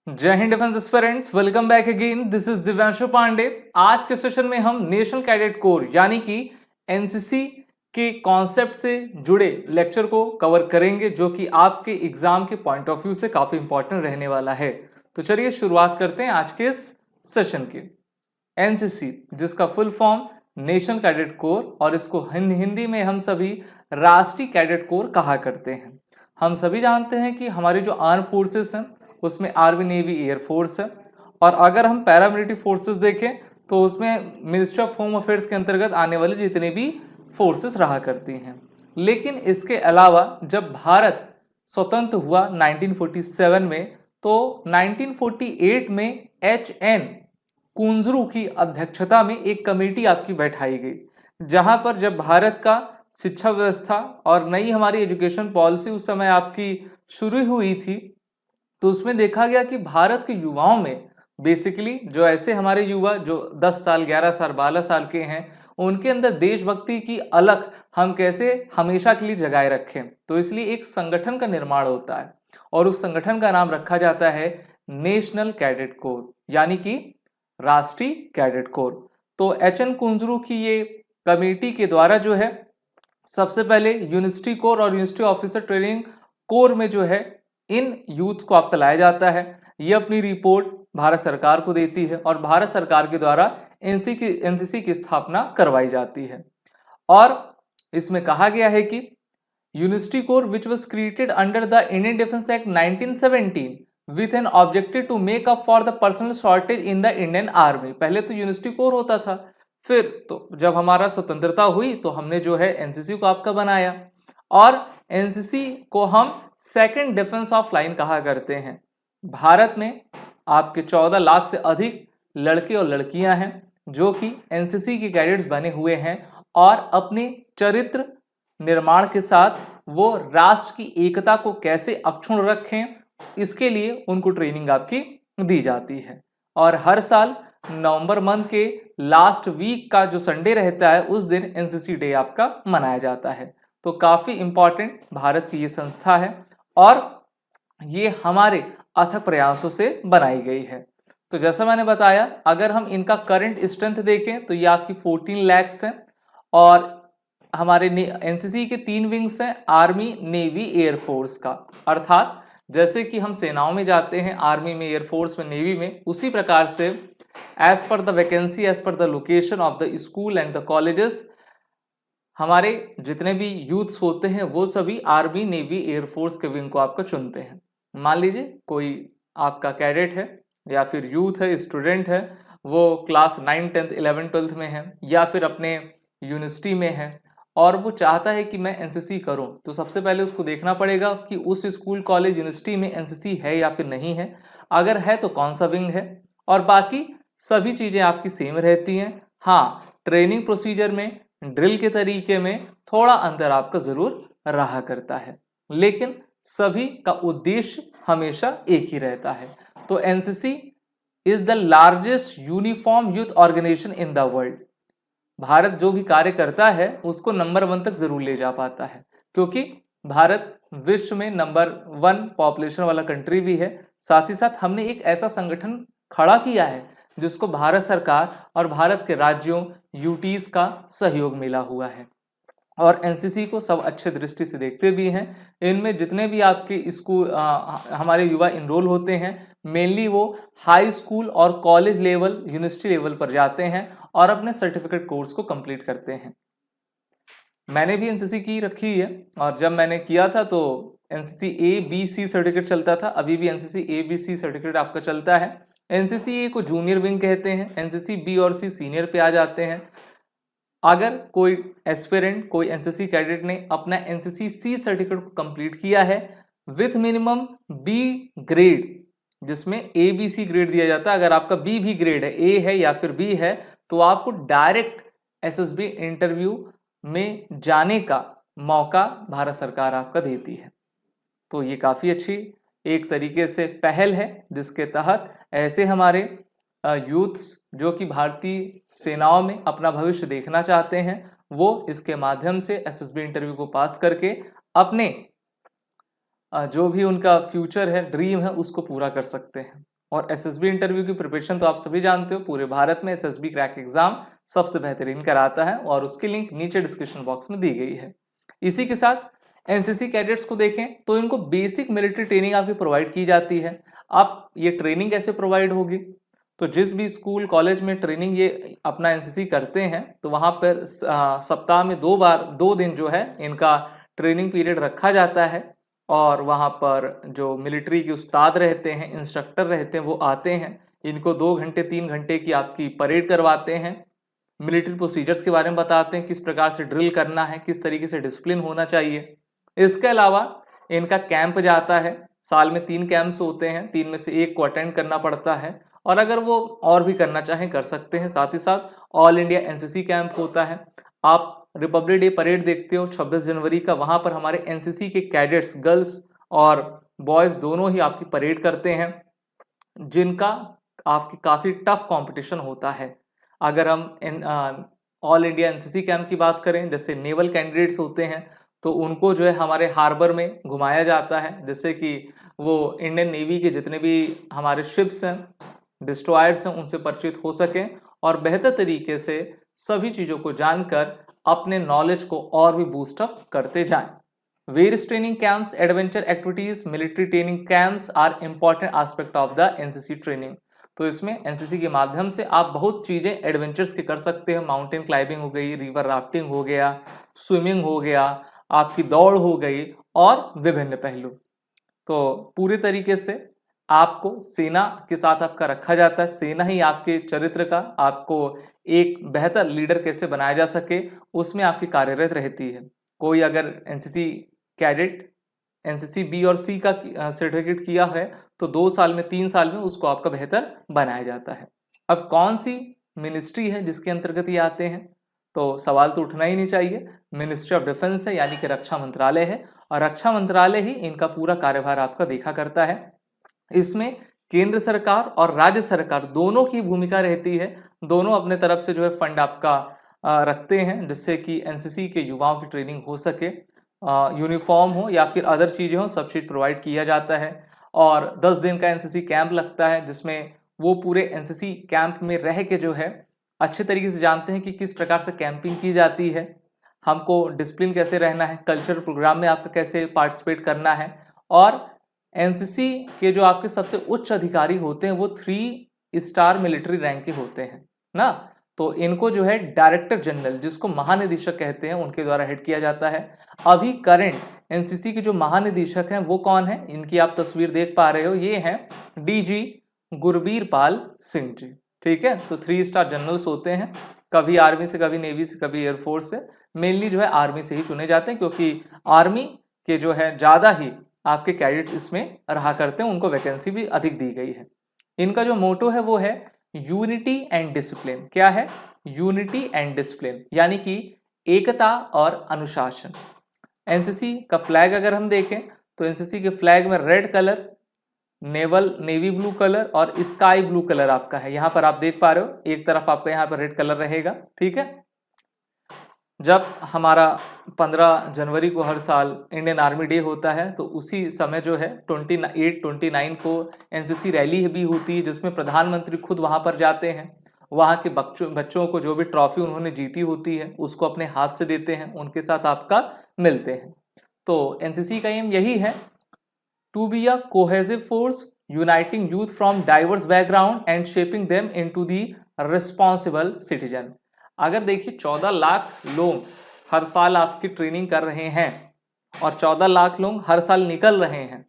जय हिंद defence aspirants, welcome back again. This is Divyanshu Pandey. आज के सेशन में हम नेशनल कैडेट कोर यानी कि एनसीसी के कॉन्सेप्ट से जुड़े लेक्चर को कवर करेंगे, जो कि आपके एग्जाम के पॉइंट ऑफ व्यू से काफी इंपॉर्टेंट रहने वाला है। तो चलिए शुरुआत करते हैं आज के इस सेशन की। एनसीसी, जिसका full form national cadet corps, और इसको हिंदी में हम सभी राष्ट्रीय कैडेट कोर कहा करते हैं। हम सभी जानते हैं कि हमारी जो आर्म फोर्सेस हैं उसमें आर्मी, नेवी, एयरफोर्स है, और अगर हम पैरामिलिट्री फोर्सेस देखें तो उसमें मिनिस्ट्री ऑफ होम अफेयर्स के अंतर्गत आने वाले जितने भी फोर्सेस रहा करती हैं। लेकिन इसके अलावा जब भारत स्वतंत्र हुआ 1947 में, तो 1948 में एच.एन. कुंजरू की अध्यक्षता में एक कमेटी आपकी बैठाई गई, जहां पर जब भारत का शिक्षा व्यवस्था और नई हमारी एजुकेशन पॉलिसी उस समय आपकी शुरू हुई थी, तो उसमें देखा गया कि भारत के युवाओं में बेसिकली जो ऐसे हमारे युवा जो 10 साल, 11 साल, 12 साल के हैं, उनके अंदर देशभक्ति की अलख हम कैसे हमेशा के लिए जगाए रखें। तो इसलिए एक संगठन का निर्माण होता है और उस संगठन का नाम रखा जाता है नेशनल कैडेट कोर, यानी कि राष्ट्रीय कैडेट कोर। तो एच.एन. कुंजरू की ये कमेटी के द्वारा जो है सबसे पहले यूनिवर्सिटी कोर और यूनिवर्सिटी ऑफिसर ट्रेनिंग कोर में जो है इन यूथ को आपका लाया जाता है। ये अपनी रिपोर्ट भारत सरकार को देती है और भारत सरकार के द्वारा एनसीसी की स्थापना करवाई जाती है। और इसमें कहा गया है कि university corps which was created under the Indian defence act 1917 with an objective to make up for the personnel shortage in the Indian army. पहले तो यूनिवर्सिटी कोर होता था, फिर तो जब हमारा स्वतंत्रता हुई तो हमने जो है एनसीसी को आपका बनाया, और एनसीसी को हम सेकंड डिफेंस ऑफ लाइन कहा करते हैं। भारत में आपके 14 लाख से अधिक लड़के और लड़कियां हैं जो कि एनसीसी के कैडेट्स बने हुए हैं, और अपने चरित्र निर्माण के साथ वो राष्ट्र की एकता को कैसे अक्षुण्ण रखें, इसके लिए उनको ट्रेनिंग आपकी दी जाती है। और हर साल नवंबर मंथ के लास्ट वीक का जो संडे रहता है उस दिन एनसीसी डे आपका मनाया जाता है। तो काफी इंपॉर्टेंट भारत की ये संस्था है और ये हमारे अथक प्रयासों से बनाई गई है। तो जैसा मैंने बताया, अगर हम इनका करंट स्ट्रेंथ देखें तो ये आपकी 14 लैक्स है, और हमारे एनसीसी के 3 विंग्स हैं, आर्मी, नेवी, एयरफोर्स का। अर्थात जैसे कि हम सेनाओं में जाते हैं, आर्मी में, एयरफोर्स में, नेवी में, उसी प्रकार से as per the vacancy, as per the location of the school and the colleges, हमारे जितने भी यूथ्स होते हैं वो सभी आर्मी, नेवी, एयरफोर्स के विंग को आपका चुनते हैं। मान लीजिए कोई आपका कैडेट है या फिर यूथ है, स्टूडेंट है, वो क्लास 9, 10, 11, 12 में है या फिर अपने यूनिवर्सिटी में है और वो चाहता है कि मैं एनसीसी करूं, तो सबसे पहले उसको देखना पड़ेगा कि उस स्कूल, कॉलेज, यूनिवर्सिटी में एनसीसी है या फिर नहीं है। अगर है तो कौन सा विंग है, और बाकी सभी चीज़ें आपकी सेम रहती हैं। हाँ, ट्रेनिंग प्रोसीजर में, ड्रिल के तरीके में थोड़ा अंतर आपका जरूर रहा करता है, लेकिन सभी का उद्देश्य हमेशा एक ही रहता है। तो NCC is the largest uniform youth organisation in the world. Bharat जो भी कार्य करता है उसको नंबर 1 तक जरूर ले जा पाता है, क्योंकि भारत विश्व में नंबर 1 पॉपुलेशन वाला कंट्री भी है। साथ ही साथ हमने एक ऐसा संगठन खड़ा किया है जिसको भारत सरकार और भारत के राज्यों, यूटीज का सहयोग मिला हुआ है, और एनसीसी को सब अच्छे दृष्टि से देखते भी हैं। इनमें जितने भी आपके स्कूल हमारे युवा इनरोल होते हैं, मेनली वो हाई स्कूल और कॉलेज लेवल, यूनिवर्सिटी लेवल पर जाते हैं और अपने सर्टिफिकेट कोर्स को कंप्लीट करते हैं। मैंने भी एनसीसी की रखी है, और जब मैंने किया था तो एनसीसी A-B-C सर्टिफिकेट चलता था। अभी भी एनसीसी A-B-C सर्टिफिकेट आपका चलता है। एनसीसी ए को जूनियर विंग कहते हैं, एनसीसी बी और सी सीनियर पे आ जाते हैं। अगर कोई एस्पिरेंट, कोई एनसीसी कैडेट ने अपना एनसीसी सी सर्टिफिकेट को कंप्लीट किया है विथ मिनिमम बी ग्रेड, जिसमें ए बी सी ग्रेड दिया जाता है, अगर आपका बी भी ग्रेड है, ए है या फिर बी है, तो आपको डायरेक्ट एसएसबी इंटरव्यू में जाने का मौका भारत सरकार आपका देती है। तो ये काफ़ी अच्छी एक तरीके से पहल है, जिसके तहत ऐसे हमारे यूथ्स जो कि भारतीय सेनाओं में अपना भविष्य देखना चाहते हैं, वो इसके माध्यम से एसएसबी इंटरव्यू को पास करके अपने जो भी उनका फ्यूचर है, ड्रीम है, उसको पूरा कर सकते हैं। और एसएसबी इंटरव्यू की प्रिपरेशन तो आप सभी जानते हो, पूरे भारत में एसएसबी क्रैक एग्जाम सबसे बेहतरीन कराता है और उसकी लिंक नीचे डिस्क्रिप्शन बॉक्स में दी गई है। इसी के साथ एनसीसी कैडेट्स को देखें तो इनको बेसिक मिलिट्री ट्रेनिंग आपकी प्रोवाइड की जाती है। आप ये ट्रेनिंग कैसे प्रोवाइड होगी, तो जिस भी स्कूल कॉलेज में ट्रेनिंग ये अपना एनसीसी करते हैं तो वहाँ पर सप्ताह में 2 दिन जो है इनका ट्रेनिंग पीरियड रखा जाता है और वहाँ पर जो मिलिट्री के उस्ताद रहते हैं, इंस्ट्रक्टर रहते हैं, वो आते हैं, इनको 2 घंटे 3 घंटे की आपकी परेड करवाते हैं, मिलिट्री प्रोसीजर्स के बारे में बताते हैं, किस प्रकार से ड्रिल करना है, किस तरीके से डिसिप्लिन होना चाहिए। इसके अलावा इनका कैंप जाता है, साल में 3 कैंप्स होते हैं, 3 में से 1 को अटेंड करना पड़ता है और अगर वो और भी करना चाहें कर सकते हैं। साथ ही साथ ऑल इंडिया एनसीसी कैंप होता है। आप रिपब्लिक डे परेड देखते हो 26 जनवरी का, वहाँ पर हमारे एनसीसी के कैडेट्स गर्ल्स और बॉयज़ दोनों ही आपकी परेड करते हैं, जिनका आपकी काफ़ी टफ कंपटीशन होता है। अगर हम ऑल इंडिया एनसीसी कैंप की बात करें, जैसे नेवल कैंडिडेट्स होते हैं तो उनको जो है हमारे हार्बर में घुमाया जाता है, जिससे कि वो इंडियन नेवी के जितने भी हमारे शिप्स हैं, डिस्ट्रॉयर्स हैं, उनसे परिचित हो सकें और बेहतर तरीके से सभी चीज़ों को जानकर अपने नॉलेज को और भी बूस्ट अप करते जाएं। Various training camps, adventure activities, military training camps are important aspect of the NCC training. तो इसमें एनसीसी के माध्यम से आप बहुत चीज़ें एडवेंचर्स के कर सकते हैं। माउंटेन क्लाइंबिंग हो गई, रिवर राफ्टिंग हो गया, स्विमिंग हो गया, आपकी दौड़ हो गई और विभिन्न पहलू। तो पूरी तरीके से आपको सेना के साथ आपका रखा जाता है। सेना ही आपके चरित्र का, आपको एक बेहतर लीडर कैसे बनाया जा सके, उसमें आपकी कार्यरत रहती है। कोई अगर एनसीसी कैडेट एनसीसी बी और सी का सर्टिफिकेट किया है तो 2 साल में 3 साल में उसको आपका बेहतर बनाया जाता है। अब कौन सी मिनिस्ट्री है जिसके अंतर्गत ये आते हैं, तो सवाल तो उठना ही नहीं चाहिए, मिनिस्ट्री ऑफ डिफेंस है, यानी कि रक्षा मंत्रालय है और रक्षा मंत्रालय ही इनका पूरा कार्यभार आपका देखा करता है। इसमें केंद्र सरकार और राज्य सरकार दोनों की भूमिका रहती है, दोनों अपने तरफ से जो है फंड आपका रखते हैं, जिससे कि एनसीसी के युवाओं की ट्रेनिंग हो सके, यूनिफॉर्म हो या फिर अदर चीज़ें हो, सब चीज़ प्रोवाइड किया जाता है। और 10 दिन का एनसीसी कैंप लगता है, जिसमें वो पूरे एनसीसी कैंप में रह के जो है अच्छे तरीके से जानते हैं कि किस प्रकार से कैंपिंग की जाती है, हमको डिसिप्लिन कैसे रहना है, कल्चरल प्रोग्राम में आपका कैसे पार्टिसिपेट करना है। और एनसीसी के जो आपके सबसे उच्च अधिकारी होते हैं वो 3 स्टार मिलिट्री रैंक के होते हैं ना, तो इनको जो है डायरेक्टर जनरल, जिसको महानिदेशक कहते हैं, उनके द्वारा हेड किया जाता है। अभी करंट एनसीसी के जो महानिदेशक हैं वो कौन है, इनकी आप तस्वीर देख पा रहे हो, ये हैं डीजी गुरबीर पाल सिंह जी। ठीक है, तो 3 स्टार जनरल्स होते हैं, कभी आर्मी से, कभी नेवी से, कभी एयरफोर्स से, मेनली जो है आर्मी से ही चुने जाते हैं, क्योंकि आर्मी के जो है ज़्यादा ही आपके कैडेट्स इसमें रहा करते हैं, उनको वैकेंसी भी अधिक दी गई है। इनका जो मोटो है वो है यूनिटी एंड डिसिप्लिन। क्या है? यूनिटी एंड डिसिप्लिन, यानी कि एकता और अनुशासन। एनसीसी का फ्लैग अगर हम देखें तो एनसीसी के फ्लैग में red colour, navy blue colour और स्काई ब्लू कलर आपका है, यहाँ पर आप देख पा रहे हो, एक तरफ आपका यहाँ पर रेड कलर रहेगा। ठीक है, जब हमारा 15 जनवरी को हर साल इंडियन आर्मी डे होता है तो उसी समय जो है 28-29 को एनसीसी रैली भी होती है, जिसमें प्रधानमंत्री खुद वहां पर जाते हैं, वहां के बच्चों को जो भी ट्रॉफी उन्होंने जीती होती है उसको अपने हाथ से देते हैं, उनके साथ आपका मिलते हैं। तो एनसीसी का एम यही है, to be a cohesive force uniting youth from diverse background and shaping them into the responsible citizen. अगर देखिए 14 लाख लोग हर साल आपकी ट्रेनिंग कर रहे हैं और 14 लाख लोग हर साल निकल रहे हैं,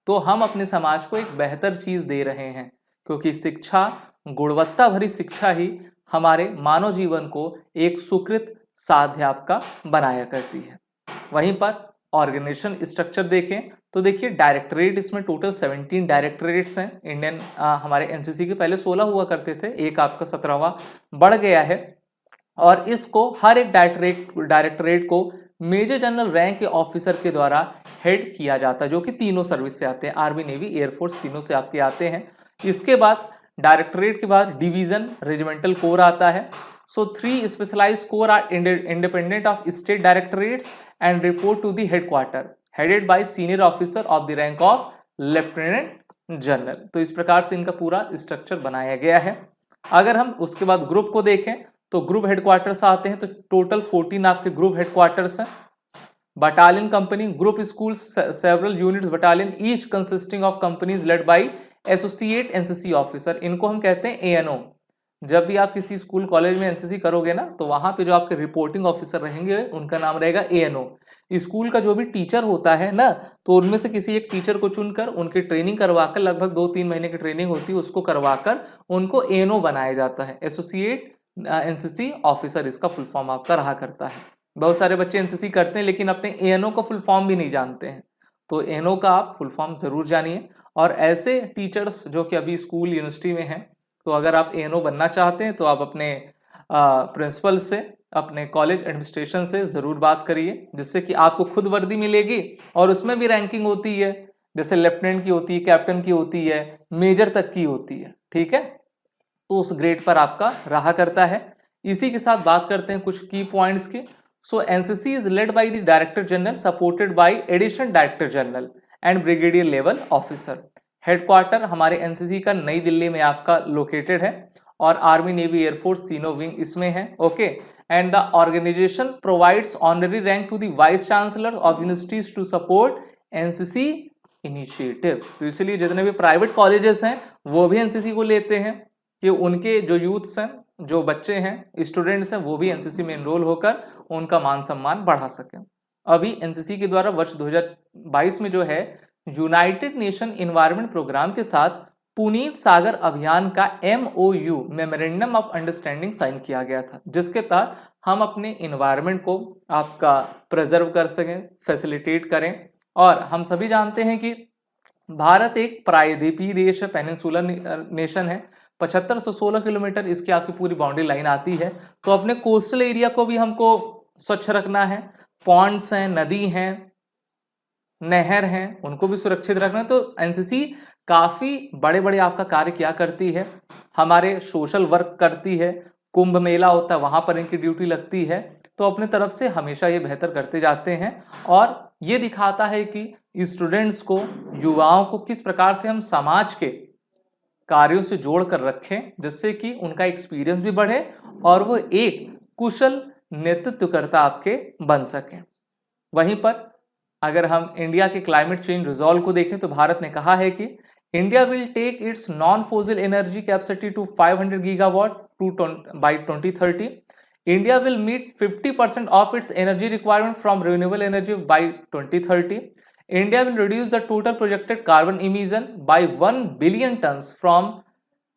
तो हम अपने समाज को एक बेहतर चीज़ दे रहे हैं, क्योंकि शिक्षा, गुणवत्ता भरी शिक्षा ही हमारे मानव जीवन को एक सुकृत साध्य आपका बनाया करती है। वहीं पर ऑर्गेनाइजेशन स्ट्रक्चर देखें तो देखिए डायरेक्टरेट, इसमें टोटल 17 डायरेक्टरेट्स हैं इंडियन, हमारे एनसीसी के पहले 16 हुआ करते थे, एक आपका 17वां बढ़ गया है। और इसको हर एक डायरेक्टरेट को मेजर जनरल रैंक के ऑफिसर के द्वारा हेड किया जाता है, जो कि तीनों सर्विस से आते हैं, आर्मी, नेवी, एयरफोर्स, तीनों से आपके आते हैं। इसके बाद डायरेक्टरेट के बाद डिवीजन, रेजिमेंटल कोर आता है। So 3 specialised corps are independent of state directorates and report to the headquarter, headed by senior officer of the rank of lieutenant general. तो इस प्रकार से इनका पूरा स्ट्रक्चर बनाया गया है। अगर हम उसके बाद ग्रुप को देखें तो ग्रुप हेडक्वार्टर्स आते हैं, तो टोटल 14 आपके ग्रुप हेडक्वार्टर्स हैं। Battalion company, group school, several units battalion, each consisting of companies led by associate NCC officer, इनको हम कहते हैं एएनओ। जब भी आप किसी स्कूल कॉलेज में एनसीसी करोगे ना, तो वहां पे जो आपके रिपोर्टिंग ऑफिसर रहेंगे उनका नाम रहेगा एएनओ। स्कूल का जो भी टीचर होता है ना, तो उनमें से किसी एक टीचर को चुनकर उनकी ट्रेनिंग करवाकर, लगभग 2-3 महीने की ट्रेनिंग होती है, उसको करवाकर उनको एएनओ बनाया जाता है। एसोसिएट एनसीसी ऑफिसर इसका फुल फॉर्म आपका रहा करता है। बहुत सारे बच्चे एनसीसी करते हैं लेकिन अपने एएनओ का फुल फॉर्म भी नहीं जानते हैं, तो एएनओ का आप फुल फॉर्म जरूर जानिए। और ऐसे टीचर्स जो कि अभी स्कूल यूनिवर्सिटी में हैं, तो अगर आप एएनओ बनना चाहते हैं तो आप अपने प्रिंसिपल से, अपने कॉलेज एडमिनिस्ट्रेशन से ज़रूर बात करिए, जिससे कि आपको खुद वर्दी मिलेगी और उसमें भी रैंकिंग होती है, जैसे लेफ्टिनेंट की होती है, कैप्टन की होती है, मेजर तक की होती है, ठीक है। तो उस ग्रेड पर आपका रहा करता है। इसी के साथ बात करते हैं कुछ की पॉइंट्स की। So NCC is led by the director general, supported by additional director general and brigadier level officer. Headquarter हमारे एनसीसी का नई दिल्ली में आपका लोकेटेड है, और आर्मी, नेवी, एयरफोर्स तीनों विंग इसमें है, okay. And the organisation provides honorary rank to the vice chancellor of universities to support NCC initiative. तो इसलिए जितने भी प्राइवेट कॉलेजेस हैं वो भी एनसीसी को लेते हैं कि उनके जो यूथ्स हैं, जो बच्चे हैं, स्टूडेंट्स हैं, वो भी एनसीसी में एनरोल होकर उनका मान सम्मान बढ़ा सकें। अभी एनसीसी के द्वारा वर्ष 2022 में जो है यूनाइटेड नेशन एनवायरनमेंट प्रोग्राम के साथ पुनीत सागर अभियान का MOU, memorandum of understanding, sign किया गया था, जिसके तहत हम अपने इन्वायरमेंट को आपका प्रिजर्व कर सकें, फैसिलिटेट करें। और हम सभी जानते हैं कि भारत एक प्रायद्वीपीय देश है, पेनिनसुलर नेशन है। 7516 किलोमीटर इसकी आपकी पूरी बाउंड्री लाइन आती है। तो अपने कोस्टल एरिया को भी हमको स्वच्छ रखना है। पॉन्ड्स हैं, नदी हैं, नहर हैं, उनको भी सुरक्षित रखना है। तो एनसीसी काफी बड़े बड़े आपका कार्य क्या करती है, हमारे सोशल वर्क करती है। कुंभ मेला होता है, वहां पर इनकी ड्यूटी लगती है। तो अपने तरफ से हमेशा ये बेहतर करते जाते हैं, और ये दिखाता है कि स्टूडेंट्स को, युवाओं को किस प्रकार से हम समाज के कार्यों से जोड़ कर रखें, जिससे कि उनका एक्सपीरियंस भी बढ़े और वो एक कुशल नेतृत्वकर्ता आपके बन सकें। वहीं पर अगर हम इंडिया के क्लाइमेट चेंज रिजॉल्व को देखें, तो भारत ने कहा है कि India will take its non fossil energy capacity to 500 gigawatt by 2030. India will meet 50% of its energy requirement from renewable energy by 2030. India will reduce the total projected carbon emission by 1 billion tons from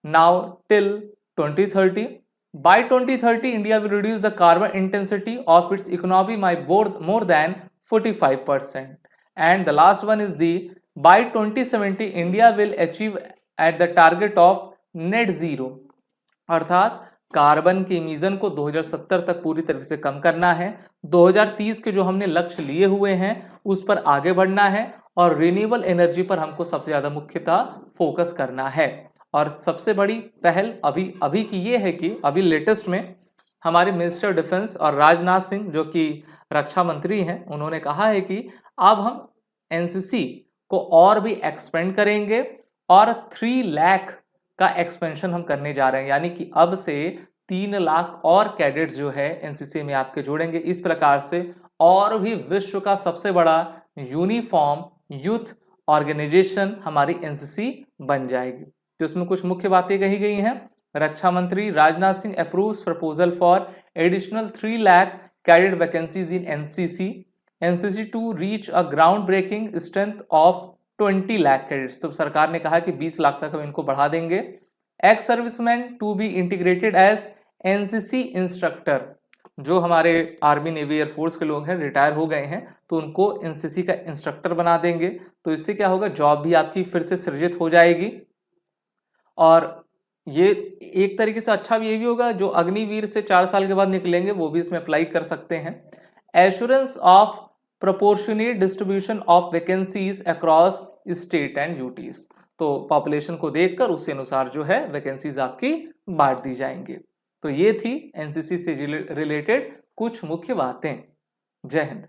now till 2030. By 2030, India will reduce the carbon intensity of its economy by more than 45%. And the last one is the by 2070, India will achieve at the target of net zero. अर्थात carbon के emission को 2070 तक पूरी तरह से कम करना है। 2030 के जो हमने लक्ष्य लिए हुए हैं उस पर आगे बढ़ना है, और रिन्यूएबल एनर्जी पर हमको सबसे ज़्यादा मुख्यतः फोकस करना है। और सबसे बड़ी पहल अभी की ये है कि अभी लेटेस्ट में हमारे मिनिस्टर डिफेंस और राजनाथ सिंह, जो कि रक्षा मंत्री हैं, उन्होंने कहा है कि अब हम एनसीसी को और भी एक्सपेंड करेंगे और 3 लाख का एक्सपेंशन हम करने जा रहे हैं, यानी कि अब से 3 लाख और कैडेट्स जो है एनसीसी में आपके जुड़ेंगे। इस प्रकार से और भी विश्व का सबसे बड़ा यूनिफॉर्म यूथ ऑर्गेनाइजेशन हमारी एनसीसी बन जाएगी। तो इसमें कुछ मुख्य बातें कही गई हैं। रक्षा मंत्री Rajnath Singh approves proposal for additional 3 lakh cadet vacancies in NCC to reach a ground breaking strength of 20 lakh cadets. तो सरकार ने कहा कि 20 लाख तक हम इनको बढ़ा देंगे। Ex serviceman to be integrated as NCC instructor, जो हमारे आर्मी, नेवी, एयरफोर्स के लोग हैं, रिटायर हो गए हैं, तो उनको एनसीसी का इंस्ट्रक्टर बना देंगे। तो इससे क्या होगा, जॉब भी आपकी फिर से सृजित हो जाएगी। और ये एक तरीके से अच्छा भी ये भी होगा, जो अग्निवीर से 4 साल के बाद निकलेंगे वो भी इसमें अप्लाई कर सकते हैं। Assurance of proportionate distribution of vacancies across state and UTs, तो पॉपुलेशन को देखकर उसी अनुसार जो है वैकेंसीज आपकी बांट दी जाएंगी। तो ये थी एनसीसी से रिलेटेड कुछ मुख्य बातें। जय हिंद।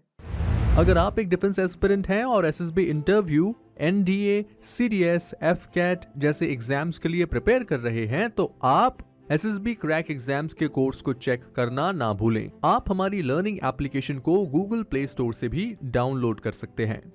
अगर आप एक डिफेंस एस्पिरेंट हैं और SSB interview, NDA, CDS, FCAT जैसे एग्जाम्स के लिए प्रिपेयर कर रहे हैं तो आप SSB क्रैक एग्जाम्स के कोर्स को चेक करना ना भूलें। आप हमारी लर्निंग एप्लीकेशन को गूगल प्ले स्टोर से भी डाउनलोड कर सकते हैं।